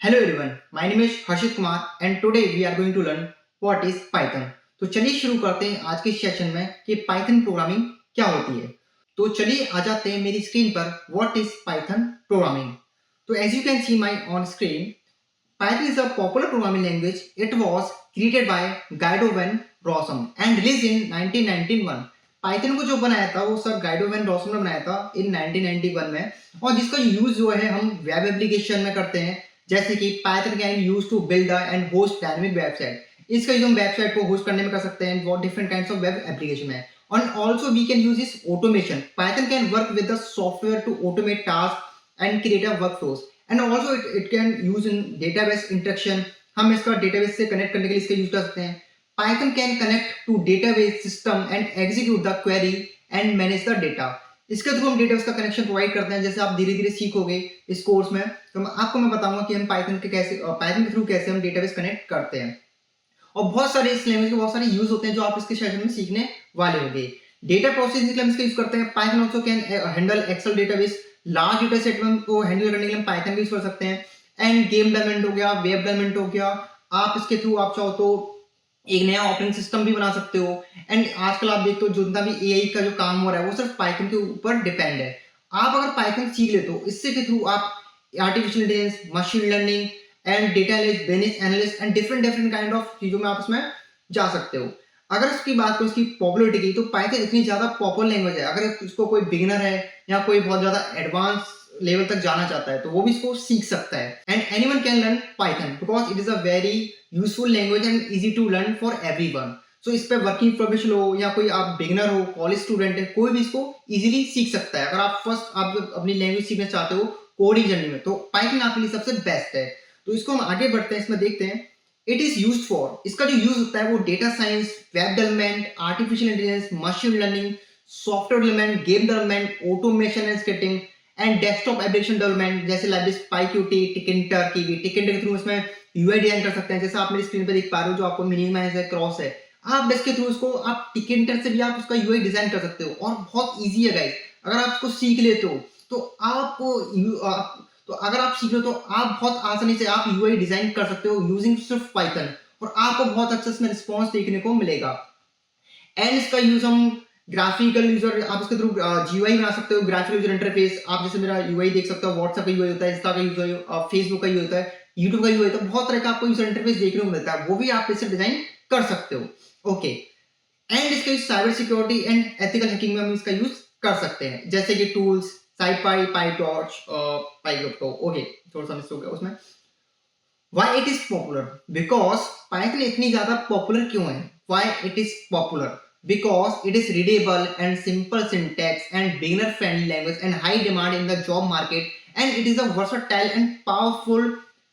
Hello everyone, my name is Harshit Kumar and today we are going to learn what is Python. तो चलिए शुरू करते हैं आज के सेशन में कि पाइथन प्रोग्रामिंग क्या होती है। तो चलिए आ जाते हैं मेरी स्क्रीन पर व्हाट इज पाइथन प्रोग्रामिंग। तो as you can see my on screen, Python is a popular programming language. It was created by Guido van Rossum and released in 1991. Python को जो बनाया था वो सर गाइडो वैन रॉसम ने बनाया था इन 1991 में, और जिसका यूज जो है हम वेब एप्लीकेशन में करते हैं, जैसे कि Python can use to build and host dynamic website. इसका यूज हम वेबसाइट को होस्ट करने में कर सकते हैं बहुत different kinds of web application में। और also we can use this automation. Python can work with the software to automate task and create a workflows, and also it can use in database interaction. हम इसका database से connect करने के लिए इसका use कर सकते हैं। Python can connect to database system and execute the query and manage the data. इसके थ्रू हम डेटाबेस का कनेक्शन प्रोवाइड करते हैं। जैसे आप धीरे धीरे सीखोगे इस कोर्स में, तो मैं बताऊंगा कि हम पाइथन के थ्रू कैसे हम डेटाबेस कनेक्ट करते हैं। और बहुत सारे इस लैंग्वेज के बहुत सारे यूज होते हैं जो आप इसके सेशन में सीखने वाले होंगे। डेटा प्रोसेसिंग के लिए हम इसका यूज करते हैं। Python also can handle Excel database. Large data set को हैंडल करने के लिए हम पाइथन का यूज कर सकते हैं। एंड गेम डेवलपमेंट हो गया, वेब डेवलपमेंट हो गया, आप इसके थ्रू आप चाहो तो एक नया ऑपरेटिंग सिस्टम भी बना सकते हो। एंड आजकल आप देखते हो जितना भी एआई का जो काम हो रहा है वो सिर्फ पाइथन के ऊपर डिपेंड है। आप अगर पाइथन सीख लेते हो, इससे के थ्रू आप artificial intelligence, machine learning and data business analyst and different kind of चीजों में आप इसमें जा सकते हो। अगर इसकी बात करो इसकी पॉपुलरिटी की, तो पाइथन इतनी ज्यादा पॉपुलर लैंग्वेज है, अगर इसको कोई बिगिनर है या कोई बहुत ज्यादा एडवांस लेवल तक जाना चाहता है तो वो भी इसको सीख सकता है। And anyone can learn Python because it is a very useful language and easy to learn for everyone. So इस पे वर्किंग प्रोफेशनल हो या कोई आप बिगिनर हो, कॉलेज स्टूडेंट है, कोई भी इसको इजीली सीख सकता है। अगर आप फर्स्ट आप अपनी लैंग्वेज सीखना चाहते हो कोडिंग जर्नी में, तो पाइथन आपके लिए सबसे बेस्ट है। तो इसको हम आगे बढ़ते हैं, इसमें देखते हैं इट इज यूज्ड फॉर। इसका जो यूज होता है वो data science, web development, artificial intelligence, machine learning, software development, game development, automation and scripting and desktop application development, जैसे लाइक PyQt, टिकेंटर की भी टिकेंटर के थ्रू इसमें यूआई डिजाइन कर सकते हैं। जैसे आप मेरी स्क्रीन पे देख पा रहे हो जो आपको मिनिमाइज है, क्रॉस है, आप इसके थ्रू इसको आप टिकेंटर से भी आप उसका यूआई डिजाइन कर सकते हो और बहुत इजी है गाइस। अगर आप इसको सीख लेते हो तो तो अगर आप सीख लो तो आप बहुत आसानी से आप यूआई डिजाइन कर सकते हो यूजिंग सिर्फ पाइथन, और आपको बहुत अच्छा इसमें रिस्पॉन्स देखने को मिलेगा। एंड इसका यूज हम ग्राफिकल यूजर, आप इसके थ्रू जीयूआई बना सकते हो, ग्राफिकल यूजर इंटरफेस। आप जैसे मेरा यूआई देख सकते हो, व्हाट्सएप का यूआई होता है, इंस्टा का यूआई, फेसबुक का यूआई होता है, यूट्यूब का यूआई होता है, बहुत तरह का आपको यूजर इंटरफेस देखने को मिलता है, वो भी आप इससे डिजाइन कर सकते हो। ओके, एंड इसका use cyber security and ethical hacking में हम इसका यूज कर सकते हैं, जैसे कि tools SciPy, PyTorch, PyCrypto। Okay, थोड़ा सा मिस हो गया उसमें। Why it is popular? Because Python इतनी ज्यादा पॉपुलर क्यों है? Why it is popular? Because it is readable and simple syntax and beginner friendly language and high demand in the job market, and it is a versatile and powerful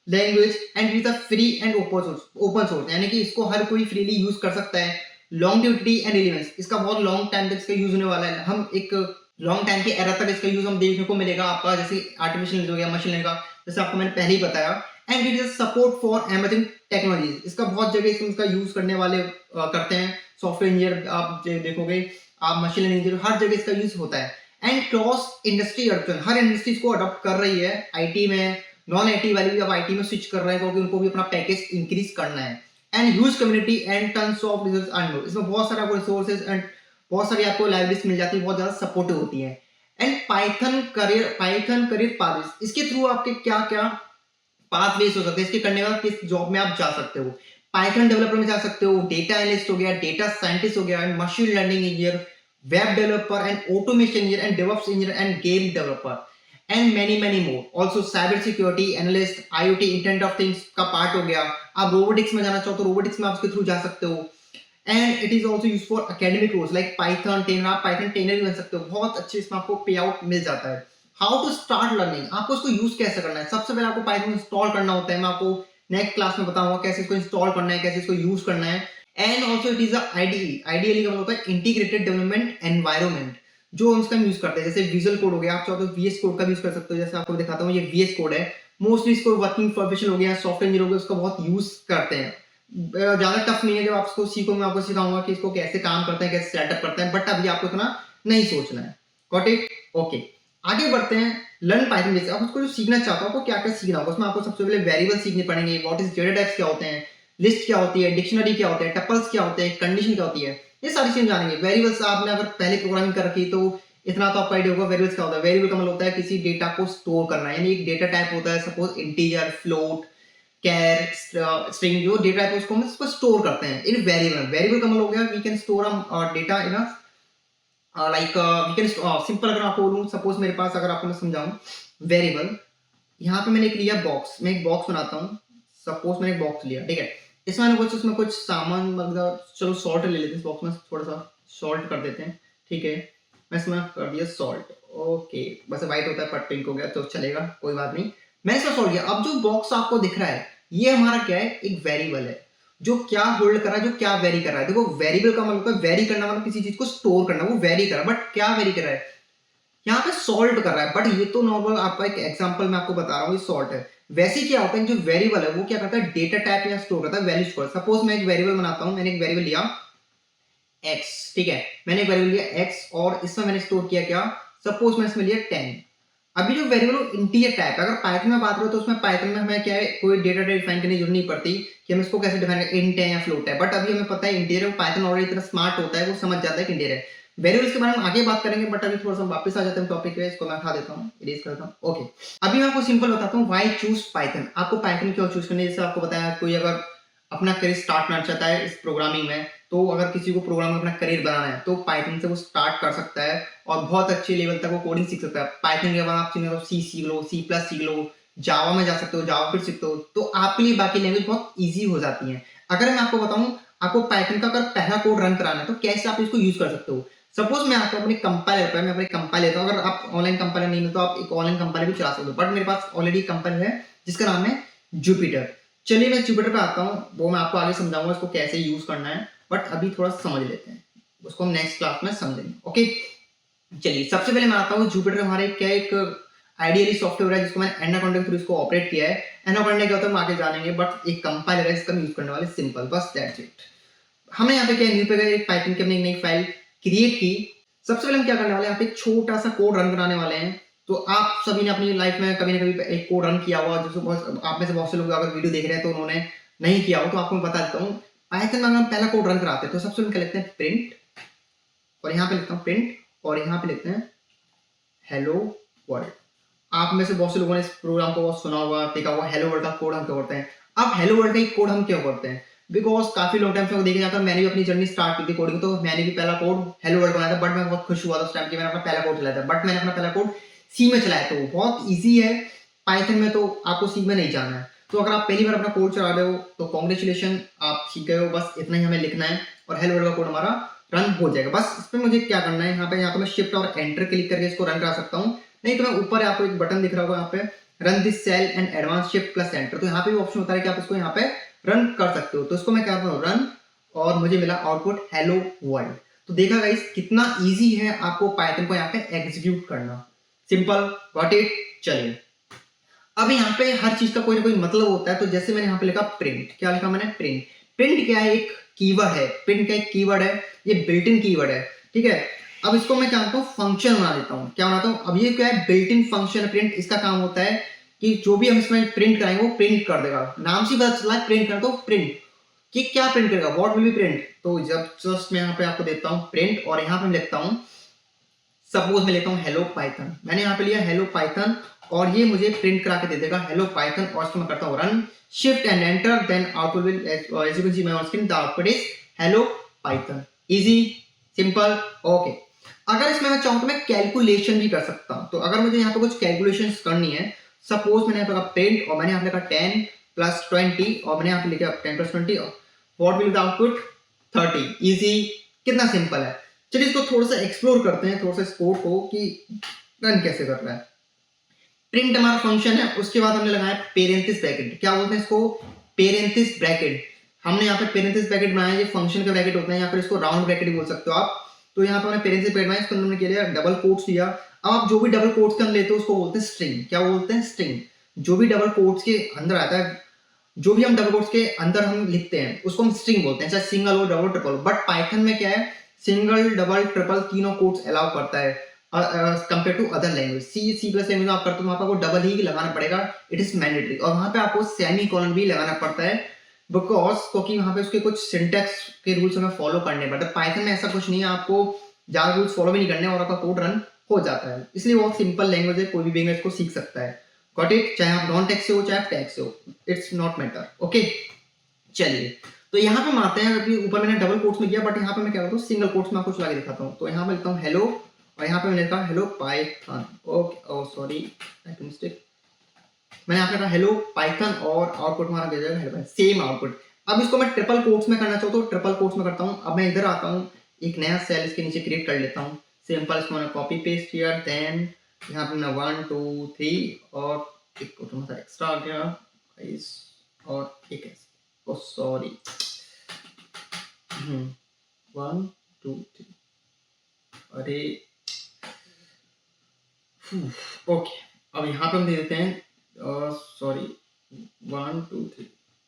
language and it is a free and open source, यानी कि इसको हर कोई freely use कर सकता है। Longevity and relevance, इसका बहुत long time तक इसका यूज होने वाला है। हम एक लॉन्ग टाइम के एरा तक इसका यूज हम देखने को मिलेगा आपका, जैसे आर्टिफिशियल हो गया, मशीन लर्निंग का, जैसे आपको मैंने पहले ही बताया। And it is support for emerging technologies, इसका बहुत जगह इसका यूज करने वाले करते हैं। सॉफ्टवेयर इंजीनियर आप देखोगे, आप मशीन लर्निंग इंजीनियर, हर जगह इसका यूज होता है। And cross industry adoption, her industry इसको अडॉप्ट कर रही है। आईटी में, नॉन आईटी वाले भी अब आईटी में स्विच कर रहे हैं क्योंकि उनको भी अपना पैकेज इंक्रीज करना है। And huge community and tons of resource earn, इसमें बहुत सारे आपको रिसोर्सेज एंड बहुत सारी आपको लाइब्रेरीज मिल जाती है, बहुत ज्यादा सपोर्टिव होती है। एंड पाइथन करियर पाथवेज, इसके थ्रू आपके क्या क्या पाथवेज हो सकते हैं, इसके करने के बाद किस जॉब में आप जा सकते हो। पाइथन डेवलपर में जा सकते हो, डेटा एनालिस्ट हो गया, डेटा साइंटिस्ट हो गया, machine learning engineer, web developer and automation engineer and DevOps engineer end game developer and many more. Also cyber security analyst, IoT internet of things का part हो गया। आप रोबोटिक्स में जाना चाहो तो रोबोटिक्स में आप इसके थ्रू जा सकते हो। And it is also use for academic course like Python trainer, आप पाइथन ट्रेनर भी बन सकते हो, बहुत अच्छे इसमें आपको पे आउट मिल जाता है। हाउ टू स्टार्ट लर्निंग, आपको इसको यूज कैसे करना है? सबसे पहले आपको पाइथन इंस्टॉल करना होता है, मैं आपको नेक्स्ट क्लास में बताऊंगा कैसे इसको इंस्टॉल करना है, कैसे इसको यूज करना है। And also it is ideally का मतलब होता है इंटीग्रेटेड डेवलपमेंट एनवायरनमेंट, जो हम इसका यूज करते हैं। जैसे विजुअल कोड हो गया, आप चाहो तो VS कोड का भी यूज कर सकते हो, जैसे आपको दिखाता हूँ, ये VS कोड है। मोस्टली इसको वर्किंग प्रोफेशनल हो गया, सॉफ्टवेयर इंजीनियर हो गया, उसका बहुत यूज करते हैं। ज्यादा टफ नहीं है, जब आप इसको सीखो मैं आपको सिखाऊंगा कि इसको कैसे काम करते हैं, कैसे सेटअप करते हैं, बट अभी आपको इतना नहीं सोचना है। Got it? ओके, आगे बढ़ते हैं। लर्न पाइथन बेसिक, आप उसको जो सीखना चाहते हो आपको क्या क्या सीखना होगा, उसमें आपको सबसे पहले वेरिएबल सीखने पड़ेंगे, व्हाट इज डेटा टाइप्स क्या होते हैं, लिस्ट क्या होती है, डिक्शनरी क्या होते हैं, टपल्स क्या होते हैं, कंडीशन क्या होती है, ये सारी चीजें जानेंगे। वेरिएबल्स आपने अगर पहले प्रोग्रामिंग कर रखी तो इतना तो आपको आइडिया होगा वेरिएबल्स क्या होता है। वेरिएबल का मतलब होता है किसी डेटा को स्टोर करना, यानी एक डेटा टाइप होता है, सपोज इंटीजर, फ्लोट, कैर, स्ट्रिंग, जो डेटा टाइप है उसको हम उसको स्टोर करते हैं इन वेरिएबल। वेरिएबल का मतलब हो गया we can store data in a like we can simple, अगर आपको बोलूं सपोज मेरे पास, अगर आपको मैं समझाऊं वेरिएबल, यहाँ पे मैंने एक लिया बॉक्स, मैं एक बॉक्स बनाता हूँ, सपोज मैंने एक बॉक्स लिया, ठीक है, इसमें मैंने कुछ उसमें कुछ सामान मतलब चलो सॉल्ट ले लेते हैं, इस बॉक्स में थोड़ा सा सॉल्ट कर देते हैं, ठीक है, मैं इसमें कर दिया सॉल्ट, ओके, बस व्हाइट होता है पर पिंक हो गया तो चलेगा, कोई बात नहीं, मैं इसमें सॉल्ट किया। अब जो बॉक्स आपको दिख रहा है ये हमारा क्या है, एक वेरिएबल है जो क्या होल्ड कर रहा है, जो क्या वेरी कर रहा है। देखो वेरिएबल का मतलब वेरी करना, मतलब किसी चीज को स्टोर करना, वो वेरी कर रहा है, बट क्या वेरी कर रहा है, यहाँ पे सॉल्ट कर रहा है, बट ये तो नॉर्मल आपका एक एग्जांपल मैं आपको बता रहा हूँ, ये सॉल्ट है। वैसे क्या होता है जो वेरिएबल है वो क्या करता है, डेटा टाइप या स्टोर करता है वैल्यू स्टोर। सपोज मैं एक वेरिएबल बनाता हूँ, मैंने एक वेरिएबल लिया x, ठीक है, मैंने एक वेरिएबल लिया x और इसमें मैंने स्टोर किया क्या, सपोज मैं इसमें लिया 10। अभी जो वेरिएबल इंटीजर टाइप है, अगर पाइथन में बात करें तो उसमें पाइथन में हमें क्या है, कोई डेटा टाइप डिफाइन करने की जरूरत नहीं पड़ती कि हम इसको कैसे डिफाइन करें, इंट है या फ्लोट है, बट अभी हमें पता है इंटीजर, पाइथन ऑलरेडी इतना स्मार्ट होता है वो समझ जाता है कि इंटीजर है। वेरिएबल्स के बारे में आगे बात करेंगे, बट अभी थोड़ा सा वापस आ जाते हैं टॉपिक पे, इसको मैं हटा देता हूँ, इरेज करता हूँ, ओके। अभी मैं आपको सिंपल बताता हूँ व्हाई चूज पाइथन, आपको पाइथन क्यों चूज करनी है। जैसे आपको बताया कोई अगर अपना करियर स्टार्ट करना चाहता है इस प्रोग्रामिंग में, तो अगर किसी को प्रोग्रामिंग में अपना करियर बनाना है तो पाइथन से वो स्टार्ट कर सकता है और बहुत अच्छे लेवल तक वो कोडिंग सीख सकता है। पाइथन के बाद आप सी सीख लो, सी प्लस सीख लो, जावा में जा सकते हो, जावा फिर सीखते हो, तो आपके लिए बाकी लैंग्वेज बहुत ईजी हो जाती है। अगर मैं आपको बताऊं आपको पाइथन का अगर पहला कोड रन कराना है तो कैसे आप इसको यूज कर सकते हो। सपोज मैं आपको अपने कंपाइलर पर, मैं अपने कंपाइलर लेता हूँ, अगर आप ऑनलाइन कंपाइलर नहीं मिलता तो आप एक ऑनलाइन कंपाइलर भी चला सकते हो, बट मेरे पास ऑलरेडी कंपाइलर है जिसका नाम है जुपिटर। चलिए मैं जुपिटर पे आता हूँ, वो मैं आपको आगे समझाऊंगा इसको कैसे यूज करना है, बट अभी थोड़ा समझ लेते हैं, उसको हम नेक्स्ट क्लास में समझेंगे, ओके। चलिए सबसे पहले मैं आता हूँ जुपिटर हमारे क्या एक आइडियली सॉफ्टवेयर है जिसको मैंने एनाकोंडा के थ्रू इसको ऑपरेट किया है। एनाकोंडा क्या होता है हम आगे जानेंगे, बट एक कंपाइलर है जिसका हम यूज करने वाले, सिंपल, बस दैट्स इट। हमने यहाँ पे क्या न्यू पे गए, एक पाइथन की हमने एक नई फाइल क्रिएट की। सबसे पहले हम क्या करने वाले हैं, यहाँ पे एक छोटा सा कोड रन कराने वाले हैं। तो आप सभी ने अपनी लाइफ में कभी ना कभी एक कोड रन किया हुआ, जिसको बहुत आप में से बहुत से लोग अगर वीडियो देख रहे हैं तो उन्होंने नहीं किया हो, तो आपको मैं बता देता हूँ। पाइथन में हम पहला कोड रन कराते हैं तो सबसे पहले क्या लिखते हैं, प्रिंट, और यहाँ पे लिखता हूँ प्रिंट, और यहाँ पे लिखते हैं हेलो वर्ल्ड। आप में से बहुत से लोगों ने इस प्रोग्राम को बहुत सुना होगा, देखा होगा, हेलो वर्ल्ड का कोड हम क्या करते हैं। अब हेलो वर्ल्ड का एक कोड हम क्यों करते हैं, बिकॉज काफी लॉन्ग टाइम से देखे जाकर मैंने भी अपनी जर्नी स्टार्ट की थी कोडिंग, तो मैंने भी पहला कोड हेलो वर्ल्ड बनाया था, बट मैं बहुत खुश हुआ था उस टाइम कि मैंने अपना पहला कोड चलाया था, बट मैंने अपना पहला कोड सी में चलाया, तो बहुत ईजी है। पाइथन में तो आपको सी में नहीं जाना है, तो अगर आप पहली बार अपना कोड चला रहे हो तो कॉन्ग्रेचुलेशन, आप सीख गए हो, बस इतना ही हमें लिखना है और हेलो वर्ल्ड का कोड हमारा रन हो जाएगा। बस इस पर मुझे क्या करना है, यहाँ पे मैं शिफ्ट और एंटर क्लिक करके इसको रन करा सकता हूँ, नहीं तो मैं ऊपर आपको एक बटन दिख रहा होगा यहाँ पे run this cell and advance shift plus enter, तो यहाँ पे भी ऑप्शन होता है कि आप इसको यहाँ पे रन कर सकते हो। तो इसको मैं क्या करता हूँ रन, और मुझे मिला आउटपुट हेलो वर्ल्ड। तो देखा गाइस कितना इजी है आपको पाइथन को यहाँ पे एग्जीक्यूट करना, सिंपल, गॉट इट। चलिए अब यहाँ पे हर चीज का कोई ना कोई मतलब होता है, तो जैसे मैंने यहाँ पे लिखा प्रिंट, क्या लिखा मैंने, प्रिंट। प्रिंट क्या है, एक कीवर्ड है, प्रिंट का एक कीवर्ड है, ये बिल्ट इन कीवर्ड है, ठीक है। अब इसको मैं क्या करता हूँ, फंक्शन बना देता हूँ, क्या बनाता हूँ, अब ये क्या है, बिल्ट इन फंक्शन प्रिंट। इसका काम होता है कि जो भी हम इसमें प्रिंट कराएंगे वो प्रिंट कर देगा, नाम से पता चला है प्रिंट कर, तो प्रिंट कि क्या प्रिंट करेगा, व्हाट विल बी प्रिंट। तो जब जस्ट मैं यहाँ पे आपको देता हूँ प्रिंट, और यहाँ पे लिखता हूँ सपोज मैं लेता हूँ हेलो पाइथन, मैंने यहाँ पे लिया हेलो पाइथन, और ये मुझे प्रिंट करा के दे देगा हेलो पाइथन, और इसको मैं करता हूँ run, shift and enter, then output will as you can see my on screen the output is hello Python, easy, simple, okay. अगर इसमें मैं चाहूँ तो मैं कैलकुलेशन भी कर सकता हूँ, तो अगर मुझे यहाँ पे कुछ कैलकुलेशंस करनी है, सपोज मैंने यहाँ पे प्रिंट और मैंने यहाँ पे लिखा 10 प्लस 20 और मैंने यहाँ पे लिखा 10 plus 20, what will the output 30, easy, कितना सिंपल है। चलिए इसको थोड़ा सा एक्सप्लोर करते हैं, थोड़ा सा इस कोड को कि रन कैसे कर रहा है। प्रिंट हमारा फंक्शन है, उसके बाद हमने लगाया पेरेंथिस ब्रैकेट, क्या बोलते हैं इसको, पेरेंथिस ब्रैकेट। हमने यहाँ पे पेरेंथिस ब्रैकेट बनाया, ये फंक्शन का ब्रैकेट होता है, यहाँ पर इसको राउंड ब्रैकेट भी बोल सकते हो आप। तो यहाँ पे हमने पेरेंथिस ब्रैकेट बनाया, इसको हमने क्या लिया, डबल कोट्स लिया। अब आप जो भी डबल कोट्स के अंदर लेते हो उसको बोलते हैं स्ट्रिंग, क्या बोलते हैं, स्ट्रिंग। जो भी डबल कोट्स के अंदर आता है, जो भी हम डबल कोट्स के अंदर हम लिखते हैं उसको हम स्ट्रिंग बोलते हैं, चाहे सिंगल हो, डबल, ट्रिपल। बट पाइथन में क्या है, सिंगल, डबल, ट्रिपल तीनों कोट्स अलाउ करता है। Compare to other language. C plus language आप करते हो वहाँ पर आपको डबल ही लगाना पड़ेगा, इट इज मैंडेटरी। और वहाँ पे आपको सेमी कॉलन भी लगाना पड़ता है बिकॉज क्योंकि वहाँ पे उसके कुछ सिंटैक्स के रूल्स हमें फॉलो करने पड़ते हैं। पाइथन में ऐसा कुछ नहीं है, आपको ज़्यादा रूल्स फॉलो भी नहीं करने और आपका कोड रन हो जाता है। इसलिए बहुत सिंपल लैंग्वेज है, कोई भी बिगिनर इसको सीख सकता है। Got it? चाहे आप नॉन टेक्स्ट से हो चाहे आप टेक्स्ट से हो, इट्स नॉट मैटर। ओके, चलिए तो यहाँ पे हम आते हैं। अभी ऊपर मैंने डबल कोट्स में किया, बट यहाँ पे मैं क्या करता हूँ सिंगल कोट्स में आपको चला के दिखाता हूँ। तो यहाँ पे लिखता हूँ हेलो और यहाँ पे मैंने लिखा hello Python. Okay, oh sorry, mistake. मैंने यहाँ पे लिखा हेलो पाइथन और आउटपुट हमारा दे जाएगा हेलो, सेम आउटपुट। अब इसको मैं ट्रिपल कोट्स में करना चाहता हूँ, ट्रिपल कोट्स में करता हूँ। अब मैं इधर आता हूँ, एक नया सेल इसके नीचे क्रिएट कर लेता हूँ। सिंपल, इसको मैंने कॉपी पेस्ट किया, देन यहाँ पे मैं 1 2 3 और एक थोड़ा सा एक्स्ट्रा आ गया इस और एक है, ओ सॉरी, 1 2 3, अरे ओके। अब यहाँ पे हम दे देते हैं सॉरी 1 2 3,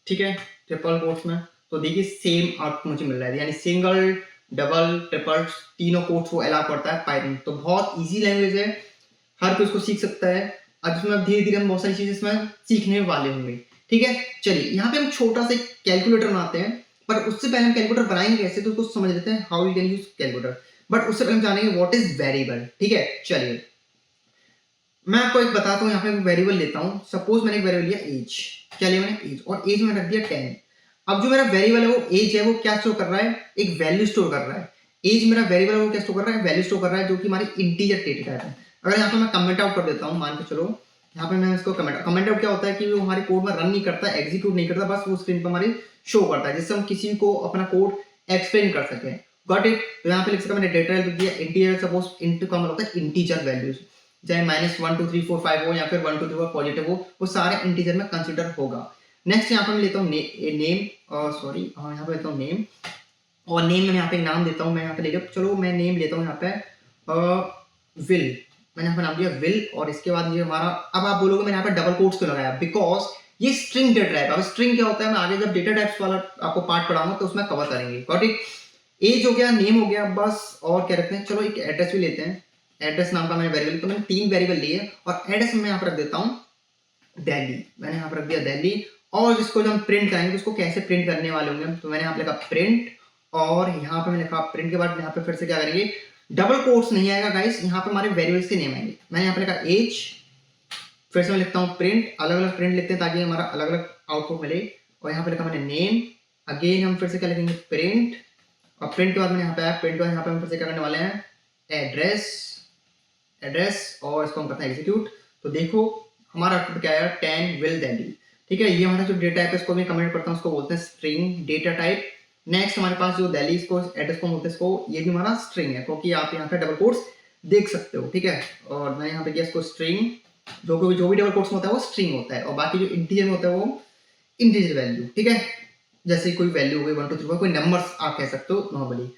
ठीक है, ट्रिपल कोट्स में। तो देखिए सेम आउटपुट मुझे मिल रहा है, यानी सिंगल डबल ट्रिपल तीनों कोट्स को अलाउ करता है पाइथन। तो बहुत इजी लैंग्वेज है, हर कोई इसको सीख सकता है। अब इसमें धीरे धीरे हम बहुत सारी चीजें इसमें सीखने वाले होंगे, ठीक है। चलिए यहाँ पे हम छोटा सा कैलकुलेटर बनाते हैं, पर उससे पहले हम कैलकुलेटर बनाएंगे कैसे तो उसको समझ लेते हैं, how you can use calculator. But उससे पहले हम जानेंगे व्हाट इज वेरिएबल, ठीक है। चलिए मैं आपको एक बताता हूँ, यहाँ पे वेरिएबल लेता हूँ। सपोज मैंने एक वेरिएबल लिया एज, क्या लिया मैंने एज, और एज में रख दिया 10। अब जो मेरा वेरिएबल है वो एज है, वो क्या स्टोर कर रहा है, एक वैल्यू स्टोर कर रहा है। एज मेरा वेरिएबल है वो क्या स्टोर कर रहा है, वैल्यू स्टोर कर रहा है, जो कि हमारी इंटीजर डेटा टाइप है। अगर यहाँ पे मैं कमेंट आउट कर देता हूँ, मान के चलो यहाँ पे मैं इसको कमेंट आउट क्या होता है कि वो हमारे कोड में रन नहीं करता, एग्जीक्यूट नहीं करता, बस वो स्क्रीन पर हमारी शो करता है, जिससे हम किसी को अपना कोड एक्सप्लेन कर सके। Got it? तो यहाँ पे लिख सकता मैंने डेटा लिख दिया इंटीजर, सपोज इंट का मतलब होता है इंटीजर वैल्यूज, चाहे -1 2 3 4 5 हो या फिर 1 2 3 4 पॉजिटिव हो, वो सारे इंटीजर में कंसीडर होगा। नेक्स्ट यहाँ पे मैं लेता हूँ नेम, सॉरी यहाँ पे लेता हूँ नेम, और नेम में यहाँ पे नाम देता हूँ। मैं यहाँ पे ले लिया, चलो मैं नेम लेता हूँ यहाँ पे विल, मैंने यहाँ पे नाम दिया विल। और इसके बाद ये हमारा, अब आप बोलोगे मैंने यहाँ पे डबल कोट्स क्यों लगाया, बिकॉज ये स्ट्रिंग डेटा टाइप। अब स्ट्रिंग क्या होता है, मैं आगे जब डेटा टाइप्स वाला आपको पार्ट पढ़ाऊंगा तो उसमें कवर करेंगे। Got it? एज हो गया, नेम हो गया, बस और क्या रखते हैं, चलो एक एड्रेस भी लेते हैं। एड्रेस नाम का मैंने वेरिएबल, तो मैंने 3 वेरिएबल लिए और एड्रेस में यहाँ पर रख देता हूँ दिल्ली, मैंने यहाँ पर रख दिया दिल्ली। और जिसको जब हम प्रिंट करेंगे तो उसको कैसे प्रिंट करने वाले होंगे, तो मैंने यहाँ पे लिखा प्रिंट, और यहाँ पे मैंने लिखा प्रिंट के बाद यहाँ पे फिर से क्या करेंगे, डबल कोट्स नहीं आएगा गाइस, यहाँ पे हमारे वेरिएबल्स के नेम आएंगे। मैंने यहाँ पे लिखा एज, फिर से मैं लिखता हूँ प्रिंट, अलग अलग प्रिंट लिखते हैं ताकि हमारा अलग अलग आउटपुट मिले। और यहाँ पे लिखा मैंने नेम, अगेन हम फिर से क्या लिखेंगे प्रिंट, और प्रिंट के बाद मैंने यहाँ पे आया प्रिंट के बाद यहाँ पे हम फिर से क्या करने वाले हैं एड्रेस, और इसको हम करते हैं एग्जीक्यूट। तो देखो हमारा आउटपुट क्या आया, 10 विल दिल्ली, ठीक है। ये हमारा जो डेटा टाइप है इसको मैं कमेंट करता हूँ, उसको बोलते हैं स्ट्रिंग डेटा टाइप। नेक्स्ट हमारे पास जो दिल्ली, इसको एड्रेस को बोलते हैं, इसको ये भी हमारा स्ट्रिंग है, क्योंकि आप यहाँ पे डबल कोट्स देख सकते हो, ठीक है। और मैं यहाँ पे किया इसको स्ट्रिंग, जो भी डबल कोट्स में होता है वो स्ट्रिंग होता है, और बाकी जो इंटीजर में होता है वो इंटीजर वैल्यू, ठीक है। जैसे कोई वैल्यू हो गई 1 2 3 4, कोई नंबर्स आप कह सकते हो नॉर्मली।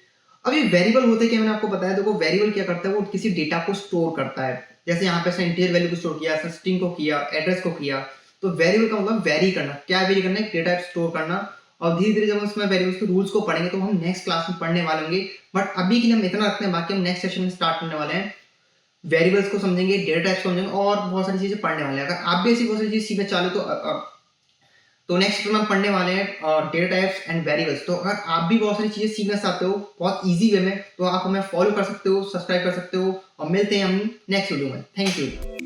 अब ये वेरिएबल होते हैं क्या, मैंने आपको बताया। देखो वेरिएबल क्या करता है, वो किसी डेटा को स्टोर करता है। जैसे यहाँ पे इसने इंटीजर वैल्यू को स्टोर किया, इसने स्ट्रिंग को किया, एड्रेस को किया। तो वेरिएबल का मतलब वेरी करना, क्या वेरी करना है, डेटा स्टोर करना। और धीरे धीरे जब हम इसमें वेरिएबल्स के रूल्स को पढ़ेंगे तो हम नेक्स्ट क्लास में पढ़ने वाले होंगे। बट अभी के लिए हम इतना रखते हैं, बाकी हम नेक्स्ट सेशन में स्टार्ट करने वाले हैं, वेरिएबल्स को समझेंगे, डेटा टाइप्स को समझेंगे और बहुत सारी चीजें पढ़ने वाले हैं। अगर आप भी ऐसी बहुत सारी चीज सीखना चाहते हो तो नेक्स्ट में हम पढ़ने वाले हैं डेटा टाइप्स एंड वेरिएबल्स। तो अगर आप भी बहुत सारी चीजें सीखना चाहते हो बहुत इजी वे में, तो आप हमें फॉलो कर सकते हो, सब्सक्राइब कर सकते हो, और मिलते हैं हम नेक्स्ट वीडियो में। Thank you.